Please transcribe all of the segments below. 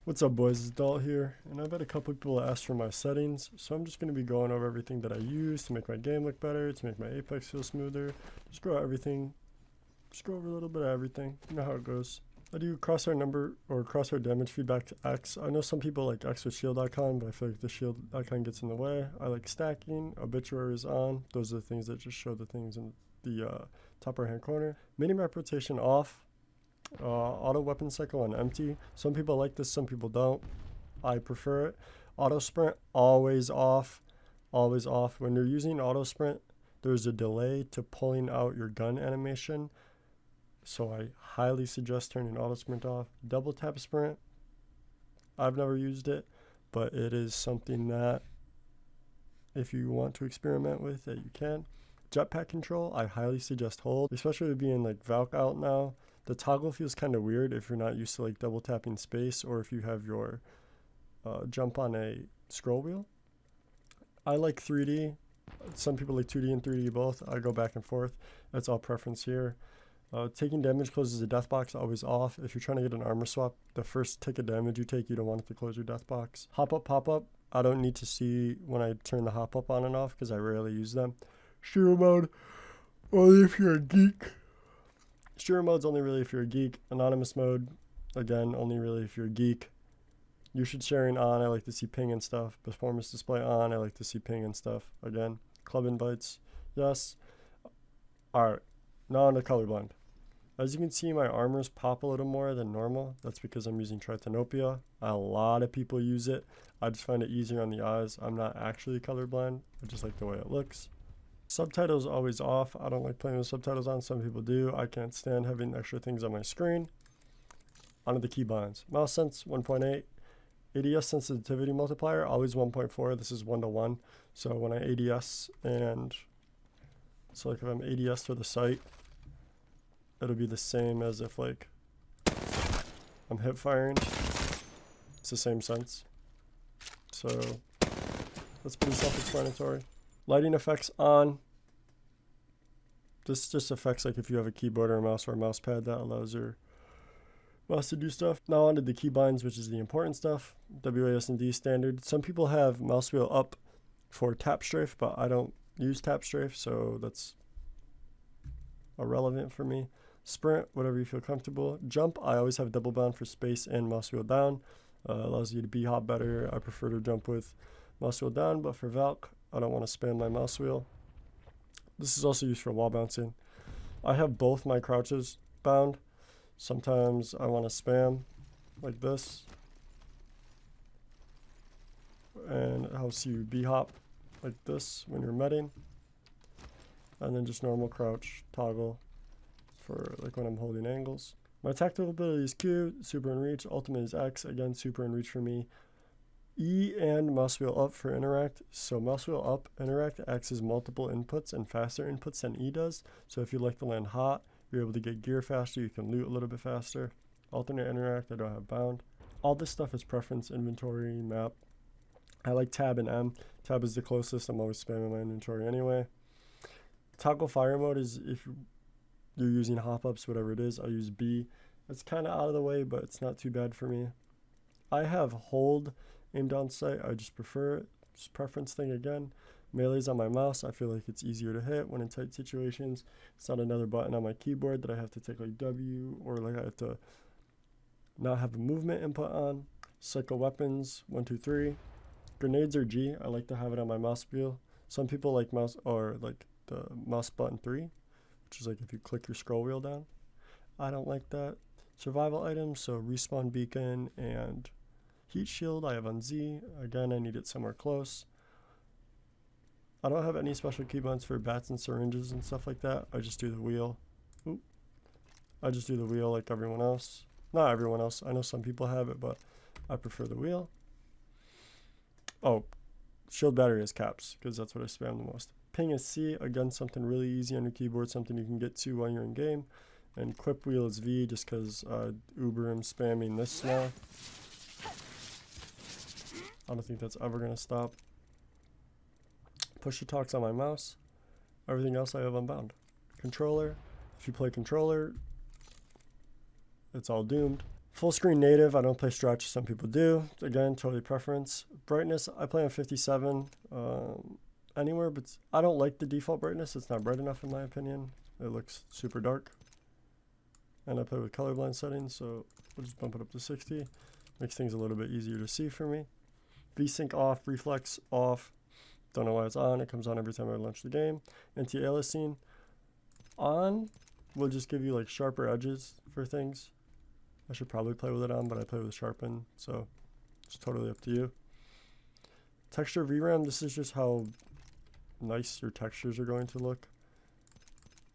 What's up, boys? It's Dalt here, and I've had a couple people ask for my settings, so I'm just going to be going over everything that I use to make my game look better, to make my Apex feel smoother. Just go over everything, just go over a little bit of everything. You know how it goes. I do crosshair number or crosshair damage feedback to X. I know some people like X with shield icon, but I feel like the shield icon gets in the way. I like stacking, obituary is on. Those are the things that just show the things in the top right hand corner. Minimap rotation off. Auto weapon cycle on empty. Some people like this, some people don't. I prefer it. Auto sprint always off, always off. When you're using auto sprint, there's a delay to pulling out your gun animation, so I highly suggest turning auto sprint off. Double tap sprint, I've never used it, but it is something that if you want to experiment with, that you can. Jetpack control, I highly suggest hold, especially with being like Valk out now. The toggle feels kind of weird if you're not used to like double tapping space, or if you have your jump on a scroll wheel. I like 3D. Some people like 2D and 3D both. I go back and forth. That's all preference here. Taking damage closes the death box, always off. If you're trying to get an armor swap, the first tick of damage you take, you don't want it to close your death box. Hop up, pop up. I don't need to see when I turn the hop up on and off because I rarely use them. Shooter mode, only if you're a geek. Shooter mode's only really if you're a geek. Anonymous mode, again, only really if you're a geek. Usage sharing on, I like to see ping and stuff. Performance display on, I like to see ping and stuff. Again, club invites, yes. Alright, now on to colorblind. As you can see, my armors pop a little more than normal. That's because I'm using Tritanopia. A lot of people use it. I just find it easier on the eyes. I'm not actually colorblind. I just like the way it looks. Subtitles always off. I don't like playing with subtitles on. Some people do. I can't stand having extra things on my screen. Onto the keybinds. Mouse sense 1.8. ADS sensitivity multiplier always 1.4. This is 1:1. So when I ADS and so like if I'm ADS to the site, it'll be the same as if like I'm hip firing. It's the same sense. So that's pretty self-explanatory. Lighting effects on. This just affects like if you have a keyboard or a mouse or a mouse pad that allows your mouse to do stuff. Now onto the keybinds, which is the important stuff. WASD standard. Some people have mouse wheel up for tap strafe, but I don't use tap strafe, so that's irrelevant for me. Sprint, whatever you feel comfortable. Jump, I always have double bound for space and mouse wheel down. Allows you to b-hop better. I prefer to jump with mouse wheel down, but for Valk, I don't want to spam my mouse wheel. This is also used for wall bouncing. I have both my crouches bound. Sometimes I want to spam like this, and it helps you b-hop like this when you're medding, and then just normal crouch toggle for like when I'm holding angles. My tactical ability is Q, super and reach, ultimate is X, again super and reach for me. E and mouse wheel up for interact. So mouse wheel up, interact acts as multiple inputs and faster inputs than E does. So if you like to land hot, you're able to get gear faster, you can loot a little bit faster. Alternate interact, I don't have bound. All this stuff is preference, inventory, map. I like tab and M. Tab is the closest, I'm always spamming my inventory anyway. Toggle fire mode is if you're using hop-ups, whatever it is. I use B. It's kind of out of the way, but it's not too bad for me. I have hold aim down sight. I just prefer it. Just preference thing again. Melee's on my mouse. I feel like it's easier to hit when in tight situations. It's not another button on my keyboard that I have to take like W, or like I have to not have a movement input on. Cycle weapons 1, 2, 3. Grenades are G. I like to have it on my mouse wheel. Some people like mouse or like the mouse button 3, which is like if you click your scroll wheel down. I don't like that. Survival items, so respawn beacon and heat shield I have on Z. Again, I need it somewhere close. I don't have any special keybinds for bats and syringes and stuff like that. I just do the wheel. Oop. I just do the wheel like everyone else. Not everyone else. I know some people have it, but I prefer the wheel. Oh, shield battery is caps because that's what I spam the most. Ping is C. Again, something really easy on your keyboard, something you can get to while you're in game. And quip wheel is V just because Uber am spamming this now. I don't think that's ever going to stop. Push to talk's on my mouse. Everything else I have unbound. Controller. If you play controller, it's all doomed. Full screen native, I don't play stretch, some people do. Again, totally preference. Brightness, I play on 57 anywhere, but I don't like the default brightness. It's not bright enough in my opinion. It looks super dark. And I play with colorblind settings, so we'll just bump it up to 60. Makes things a little bit easier to see for me. VSync off, reflex off. Don't know why it's on. It comes on every time I launch the game. Anti-aliasing on will just give you like sharper edges for things. I should probably play with it on, but I play with sharpen, so it's totally up to you. Texture VRAM, this is just how nice your textures are going to look.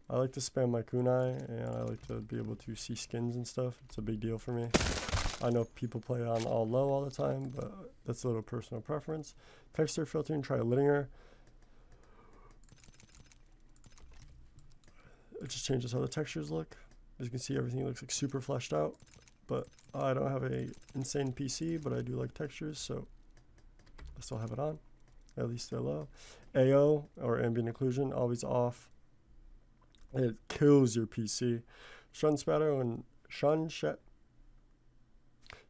I like to spam my kunai, and I like to be able to see skins and stuff. It's a big deal for me. I know people play on all low all the time, but that's a little personal preference. Texture filtering, try linear. It just changes how the textures look. As you can see, everything looks like super fleshed out, but I don't have a insane PC, but I do like textures, so I still have it on. At least they're low. AO, or ambient occlusion, always off. It kills your PC. Shun spatter and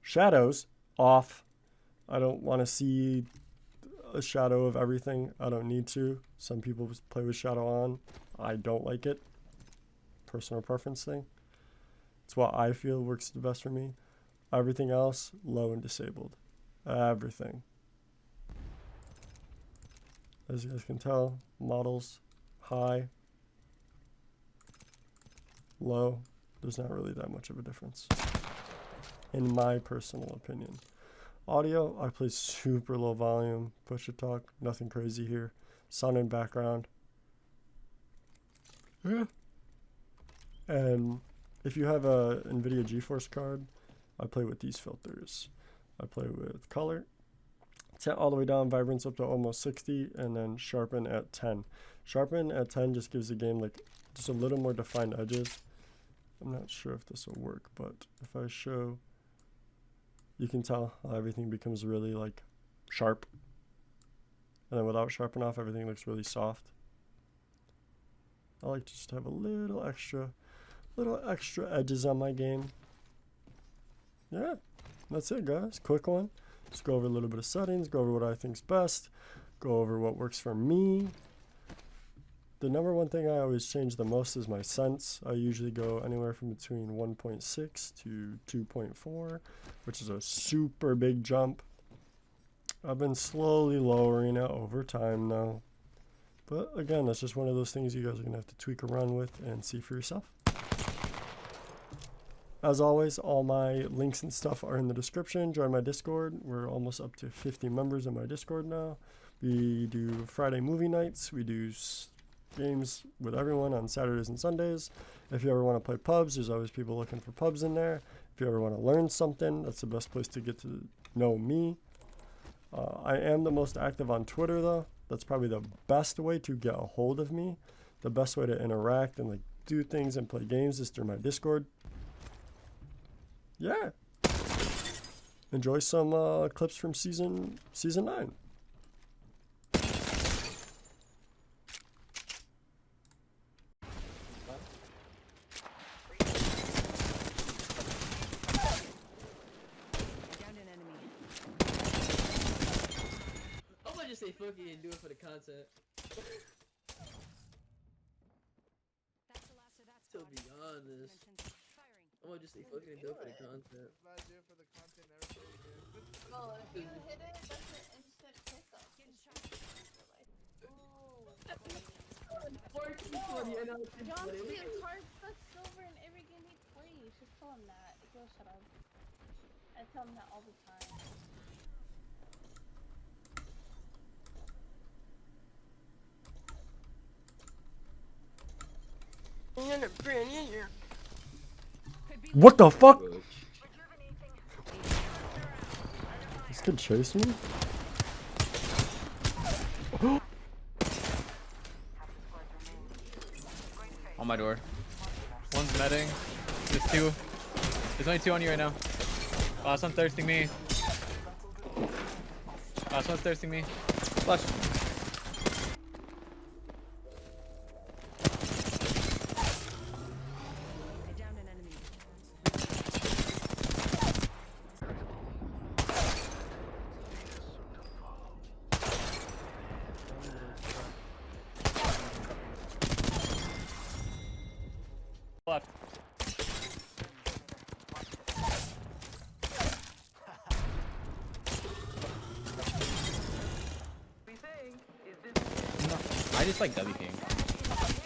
shadows off. I don't want to see a shadow of everything. I don't need to. Some people play with shadow on. I don't like it. Personal preference thing. It's what I feel works the best for me. Everything else, low and disabled. Everything. As you guys can tell, models, high, low. There's not really that much of a difference, in my personal opinion. Audio, I play super low volume, push to talk, nothing crazy here. Sound and background. Yeah. And if you have a NVIDIA GeForce card, I play with these filters. I play with color, set all the way down, vibrance up to almost 60, and then sharpen at 10. Sharpen at 10 just gives the game like just a little more defined edges. I'm not sure if this will work, but if I show, you can tell how everything becomes really like sharp. And then without sharpen off, everything looks really soft. I like to just have a little extra edges on my game. Yeah, that's it guys, quick one. Just go over a little bit of settings, go over what I think's best, go over what works for me. The number one thing I always change the most is my sense. I usually go anywhere from between 1.6 to 2.4, which is a super big jump. I've been slowly lowering it over time now. But again, that's just one of those things you guys are going to have to tweak around with and see for yourself. As always, all my links and stuff are in the description. Join my Discord. We're almost up to 50 members in my Discord now. We do Friday movie nights. We do games with everyone on Saturdays and Sundays. If you ever want to play pubs, there's always people looking for pubs in there. If you ever want to learn something, that's the best place to get to know me. I am the most active on Twitter though. That's probably the best way to get a hold of me. The best way to interact and like do things and play games is through my Discord. Yeah. Enjoy some clips from season 9. Say fuck it and do it for the content. To be honest, I'm gonna just say fuck it and do it for the content. Not do it for the content, everybody do. Oh, if you hit it, that's an instant pickup. John steals hearts, that's silver in every game he plays. Just tell him that. He'll shut up. I tell him that all the time. What the fuck? This kid chased me? On my door. One's medding. There's 2. There's only 2 on you right now. Last one's thirsting me. Last one's thirsting me. Flush. I just like W King.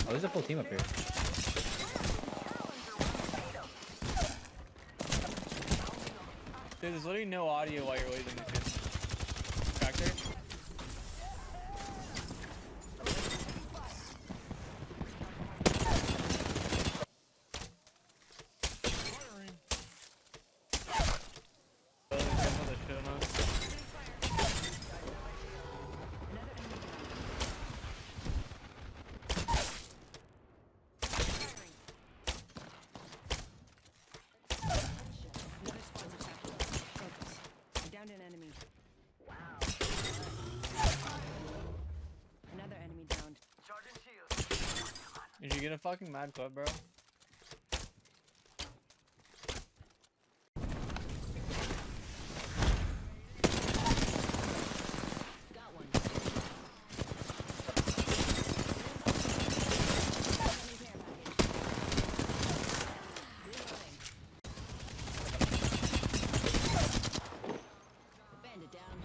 Oh, there's a full team up here. Dude, there's literally no audio while you're waving this shit. Tractor? Another squad's attacking. Focus. I downed an enemy. Wow. Another enemy downed. Did you get a fucking mad club, bro? Got one. Enemy care package. Reloading. Bandit down.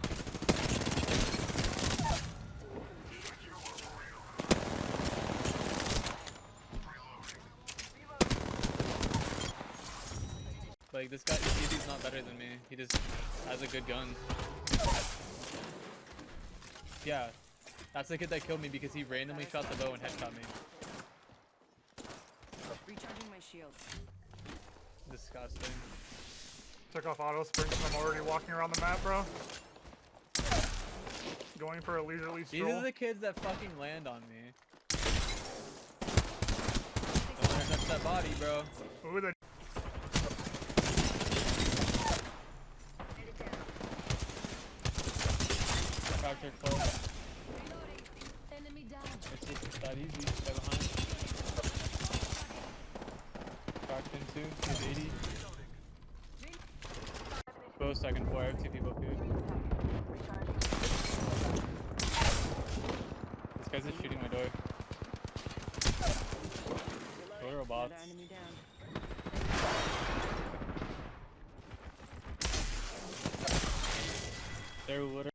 Like, this guy, he's not better than me. He just has a good gun. Yeah, that's the kid that killed me because he randomly shot the bow and headshot me. Recharging my shields. Disgusting. Took off auto springs and I'm already walking around the map, bro. Going for a leisurely These stroll. are the kids that fucking land on me. Don't wanna touch that body, bro. Ooh, the Tractor close. Reloading. Enemy down. It's just that easy. Stay behind. Cracked in two. He's 80. Both second floor. I have two people up here. This guy's just shooting my door. Door robots. Another enemy down. They're literally.